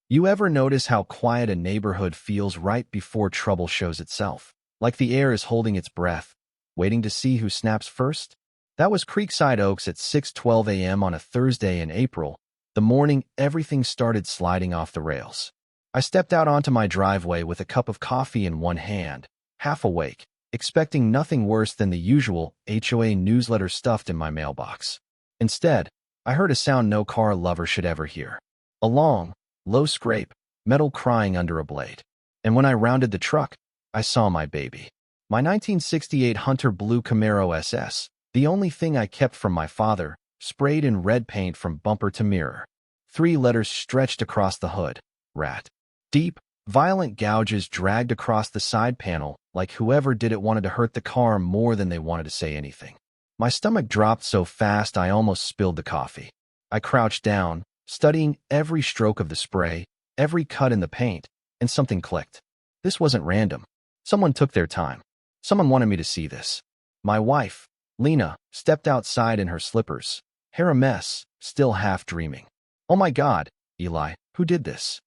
You ever notice how quiet a neighborhood feels right before trouble shows itself? Like the air is holding its breath, waiting to see who snaps first? That was Creekside Oaks at 6:12 a.m. on a Thursday in April, the morning everything started sliding off the rails. I stepped out onto my driveway with a cup of coffee in one hand, half awake, expecting nothing worse than the usual HOA newsletter stuffed in my mailbox. Instead, I heard a sound no car lover should ever hear. A long, low scrape, metal crying under a blade. And when I rounded the truck, I saw my baby. My 1968 Hunter Blue Camaro SS, the only thing I kept from my father, sprayed in red paint from bumper to mirror. 3 letters stretched across the hood. Rat. Deep, violent gouges dragged across the side panel, like whoever did it wanted to hurt the car more than they wanted to say anything. My stomach dropped so fast I almost spilled the coffee. I crouched down, studying every stroke of the spray, every cut in the paint, and something clicked. This wasn't random. Someone took their time. Someone wanted me to see this. My wife, Lena, stepped outside in her slippers, hair a mess, still half dreaming. "Oh my God, Eli, who did this?"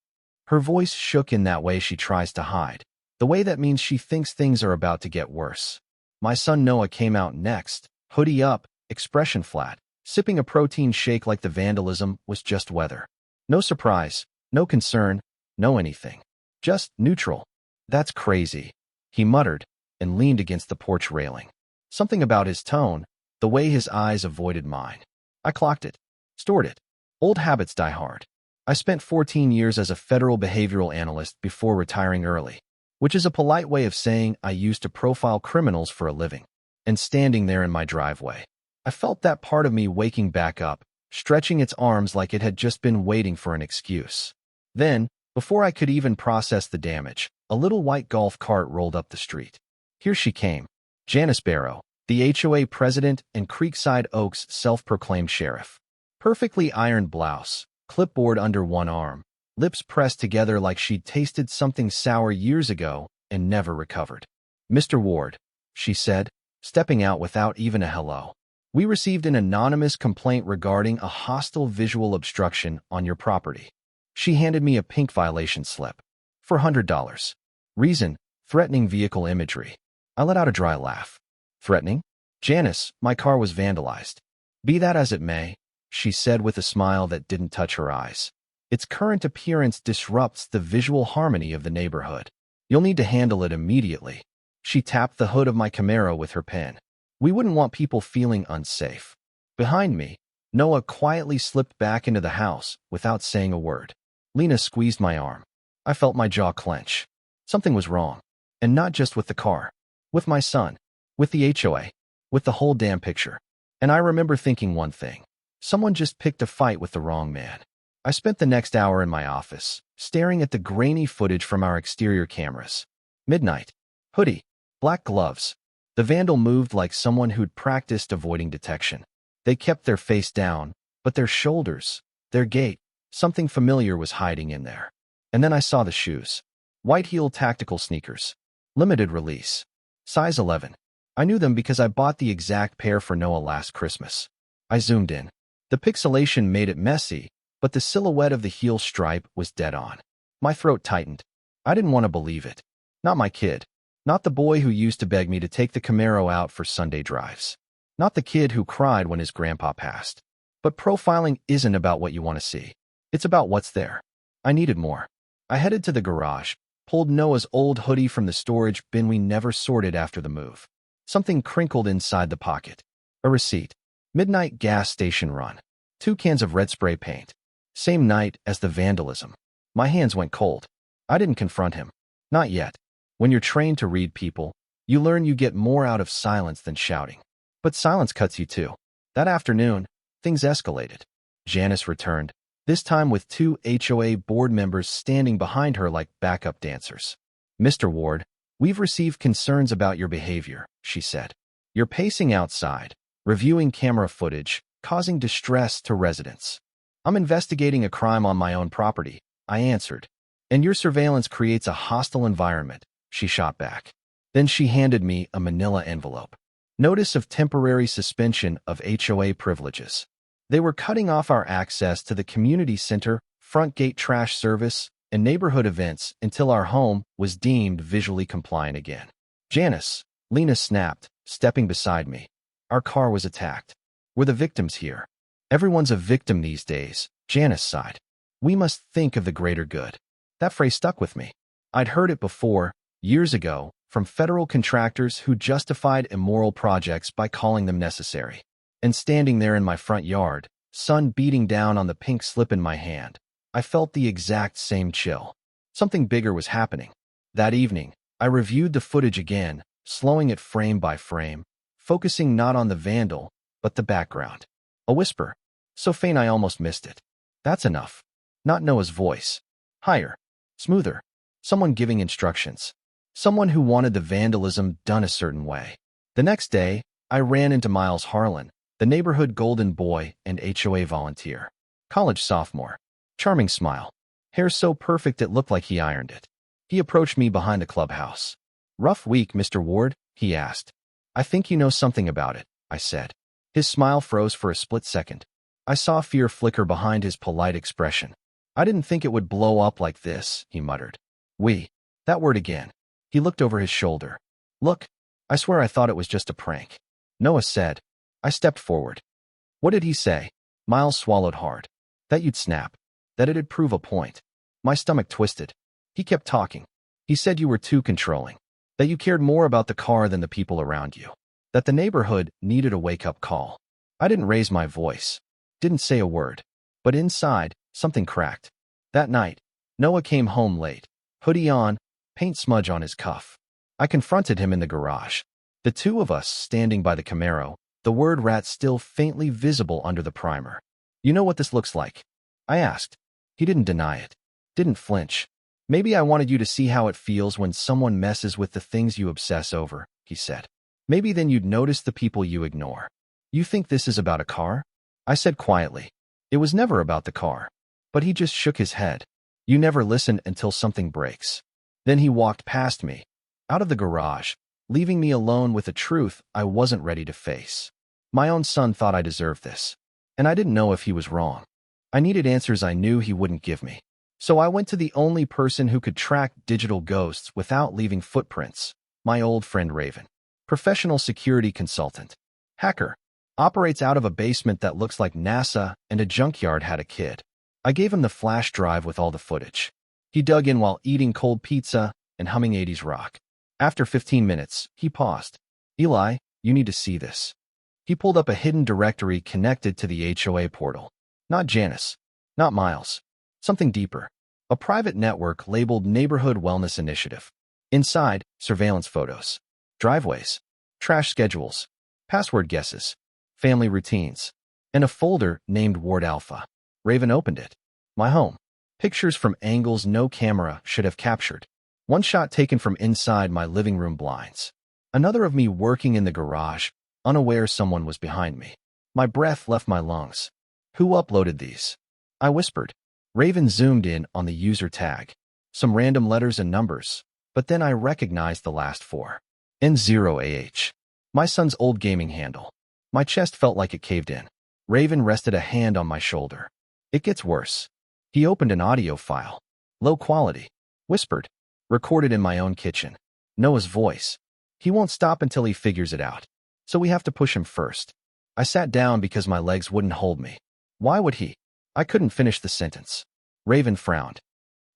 Her voice shook in that way she tries to hide, the way that means she thinks things are about to get worse. My son Noah came out next, hoodie up, expression flat, sipping a protein shake like the vandalism was just weather. No surprise, no concern, no anything. Just neutral. "That's crazy," he muttered, and leaned against the porch railing. Something about his tone, the way his eyes avoided mine. I clocked it, stored it. Old habits die hard. I spent 14 years as a federal behavioral analyst before retiring early, which is a polite way of saying I used to profile criminals for a living. And standing there in my driveway, I felt that part of me waking back up, stretching its arms like it had just been waiting for an excuse. Then, before I could even process the damage, a little white golf cart rolled up the street. Here she came, Janice Barrow, the HOA president and Creekside Oaks self-proclaimed sheriff. Perfectly ironed blouse, clipboard under one arm, lips pressed together like she'd tasted something sour years ago and never recovered. "Mr. Ward," she said, stepping out without even a hello. "We received an anonymous complaint regarding a hostile visual obstruction on your property." She handed me a pink violation slip. For $100. Reason, threatening vehicle imagery. I let out a dry laugh. "Threatening? Janice, my car was vandalized." "Be that as it may," she said with a smile that didn't touch her eyes. "Its current appearance disrupts the visual harmony of the neighborhood. You'll need to handle it immediately." She tapped the hood of my Camaro with her pen. "We wouldn't want people feeling unsafe." Behind me, Noah quietly slipped back into the house without saying a word. Lena squeezed my arm. I felt my jaw clench. Something was wrong. And not just with the car. With my son. With the HOA. With the whole damn picture. And I remember thinking one thing. Someone just picked a fight with the wrong man. I spent the next hour in my office, staring at the grainy footage from our exterior cameras. Midnight. Hoodie. Black gloves. The vandal moved like someone who'd practiced avoiding detection. They kept their face down, but their shoulders, their gait, something familiar was hiding in there. And then I saw the shoes. White-heeled tactical sneakers. Limited release. Size 11. I knew them because I bought the exact pair for Noah last Christmas. I zoomed in. The pixelation made it messy, but the silhouette of the heel stripe was dead on. My throat tightened. I didn't want to believe it. Not my kid. Not the boy who used to beg me to take the Camaro out for Sunday drives. Not the kid who cried when his grandpa passed. But profiling isn't about what you want to see. It's about what's there. I needed more. I headed to the garage, pulled Noah's old hoodie from the storage bin we never sorted after the move. Something crinkled inside the pocket. A receipt. Midnight gas station run. 2 cans of red spray paint. Same night as the vandalism. My hands went cold. I didn't confront him. Not yet. When you're trained to read people, you learn you get more out of silence than shouting. But silence cuts you too. That afternoon, things escalated. Janice returned, this time with 2 HOA board members standing behind her like backup dancers. "Mr. Ward, we've received concerns about your behavior," she said. "You're pacing outside, reviewing camera footage, causing distress to residents." "I'm investigating a crime on my own property," I answered. "And your surveillance creates a hostile environment," she shot back. Then she handed me a manila envelope. Notice of temporary suspension of HOA privileges. They were cutting off our access to the community center front gate trash service, and neighborhood events until our home was deemed visually compliant again. Janice, Lena snapped, stepping beside me. Our car was attacked. We're the victims here. Everyone's a victim these days, Janice sighed. We must think of the greater good. That phrase stuck with me. I'd heard it before, years ago, from federal contractors who justified immoral projects by calling them necessary. And standing there in my front yard, sun beating down on the pink slip in my hand, I felt the exact same chill. Something bigger was happening. That evening, I reviewed the footage again, slowing it frame by frame, focusing not on the vandal, but the background. A whisper, so faint I almost missed it. That's enough. Not Noah's voice. Higher. Smoother. Someone giving instructions. Someone who wanted the vandalism done a certain way. The next day, I ran into Miles Harlan, the neighborhood golden boy and HOA volunteer. College sophomore. Charming smile. Hair so perfect it looked like he ironed it. He approached me behind the clubhouse. Rough week, Mr. Ward, he asked. I think you know something about it, I said. His smile froze for a split second. I saw fear flicker behind his polite expression. I didn't think it would blow up like this, he muttered. That word again. He looked over his shoulder. Look, I swear I thought it was just a prank. Noah said. I stepped forward. What did he say? Miles swallowed hard. That you'd snap. That it'd prove a point. My stomach twisted. He kept talking. He said you were too controlling. That you cared more about the car than the people around you. That the neighborhood needed a wake-up call. I didn't raise my voice. Didn't say a word. But inside, something cracked. That night, Noah came home late. Hoodie on, paint smudge on his cuff. I confronted him in the garage. The two of us standing by the Camaro, the word rat still faintly visible under the primer. You know what this looks like? I asked. He didn't deny it. Didn't flinch. Maybe I wanted you to see how it feels when someone messes with the things you obsess over, he said. Maybe then you'd notice the people you ignore. You think this is about a car? I said quietly. It was never about the car. But he just shook his head. You never listen until something breaks. Then he walked past me, out of the garage, leaving me alone with a truth I wasn't ready to face. My own son thought I deserved this. And I didn't know if he was wrong. I needed answers I knew he wouldn't give me. So I went to the only person who could track digital ghosts without leaving footprints, my old friend Raven. Professional security consultant. Hacker. Operates out of a basement that looks like NASA and a junkyard had a kid. I gave him the flash drive with all the footage. He dug in while eating cold pizza and humming 80s rock. After 15 minutes, he paused. Eli, you need to see this. He pulled up a hidden directory connected to the HOA portal. Not Janice. Not Miles. Something deeper. A private network labeled Neighborhood Wellness Initiative. Inside, surveillance photos. Driveways. Trash schedules. Password guesses. Family routines. And a folder named Ward Alpha. Raven opened it. My home. Pictures from angles no camera should have captured. One shot taken from inside my living room blinds. Another of me working in the garage, unaware someone was behind me. My breath left my lungs. Who uploaded these? I whispered. Raven zoomed in on the user tag. Some random letters and numbers, but then I recognized the last four. N0AH. My son's old gaming handle. My chest felt like it caved in. Raven rested a hand on my shoulder. It gets worse. He opened an audio file. Low quality. Whispered. Recorded in my own kitchen. Noah's voice. He won't stop until he figures it out. So we have to push him first. I sat down because my legs wouldn't hold me. Why would he? I couldn't finish the sentence. Raven frowned.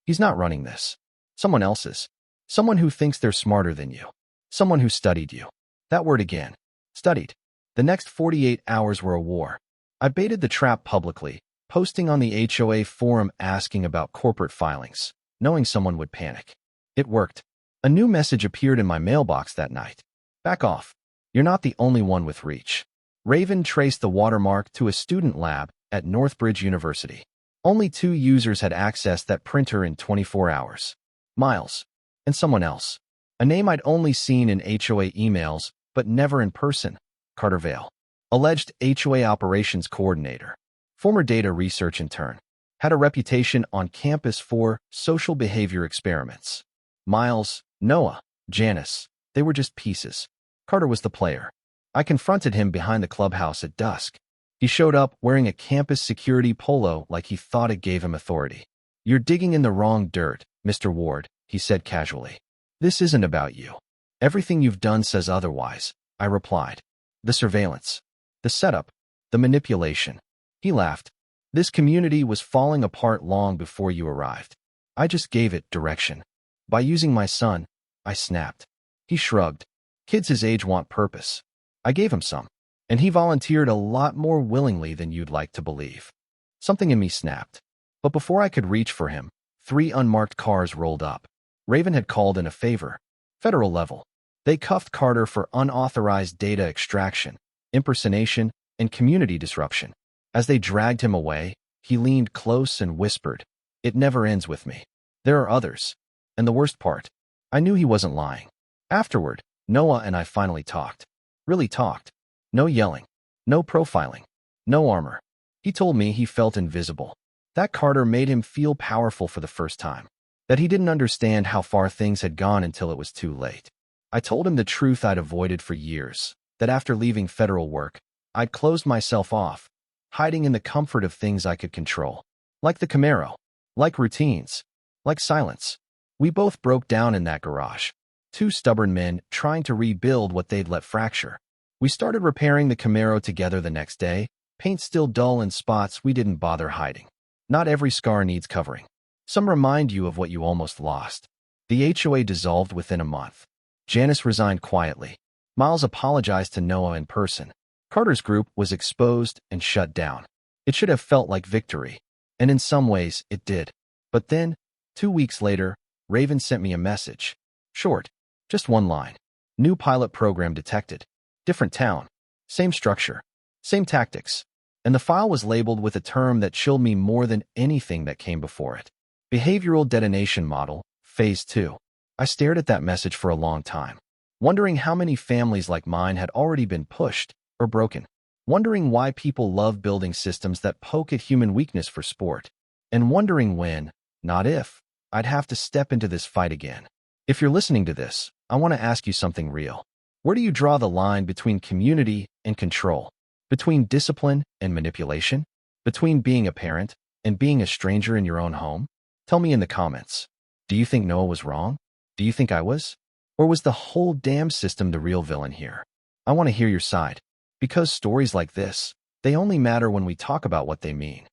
He's not running this. Someone else is. Someone who thinks they're smarter than you. Someone who studied you. That word again. Studied. The next 48 hours were a war. I baited the trap publicly, posting on the HOA forum asking about corporate filings, knowing someone would panic. It worked. A new message appeared in my mailbox that night. Back off. You're not the only one with reach. Raven traced the watermark to a student lab at Northbridge University. Only 2 users had accessed that printer in 24 hours. Miles. And someone else. A name I'd only seen in HOA emails, but never in person. Carter Vale. Alleged HOA operations coordinator. Former data research intern. Had a reputation on campus for social behavior experiments. Miles, Noah, Janice. They were just pieces. Carter was the player. I confronted him behind the clubhouse at dusk. He showed up wearing a campus security polo like he thought it gave him authority. "You're digging in the wrong dirt, Mr. Ward," he said casually. "This isn't about you. Everything you've done says otherwise," I replied. "The surveillance, the setup, the manipulation." He laughed. "This community was falling apart long before you arrived. I just gave it direction. By using my son," I snapped. He shrugged. "Kids his age want purpose." I gave him some, and he volunteered a lot more willingly than you'd like to believe. Something in me snapped. But before I could reach for him, 3 unmarked cars rolled up. Raven had called in a favor. Federal level. They cuffed Carter for unauthorized data extraction, impersonation, and community disruption. As they dragged him away, he leaned close and whispered, "It never ends with me. There are others." And the worst part, I knew he wasn't lying. Afterward, Noah and I finally talked. Really talked. No yelling. No profiling. No armor. He told me he felt invisible. That Carter made him feel powerful for the first time. That he didn't understand how far things had gone until it was too late. I told him the truth I'd avoided for years. That after leaving federal work, I'd closed myself off, hiding in the comfort of things I could control. Like the Camaro. Like routines. Like silence. We both broke down in that garage. 2 stubborn men trying to rebuild what they'd let fracture. We started repairing the Camaro together the next day, paint still dull in spots we didn't bother hiding. Not every scar needs covering. Some remind you of what you almost lost. The HOA dissolved within a month. Janice resigned quietly. Miles apologized to Noah in person. Carter's group was exposed and shut down. It should have felt like victory, and in some ways it did. But then, 2 weeks later, Raven sent me a message. Short, just 1 line. "New pilot program detected. Different town. Same structure. Same tactics." And the file was labeled with a term that chilled me more than anything that came before it. Behavioral detonation model, phase 2. I stared at that message for a long time, wondering how many families like mine had already been pushed or broken, wondering why people love building systems that poke at human weakness for sport, and wondering when, not if, I'd have to step into this fight again. If you're listening to this, I want to ask you something real. Where do you draw the line between community and control? Between discipline and manipulation? Between being a parent and being a stranger in your own home? Tell me in the comments. Do you think Noah was wrong? Do you think I was? Or was the whole damn system the real villain here? I want to hear your side. Because stories like this, they only matter when we talk about what they mean.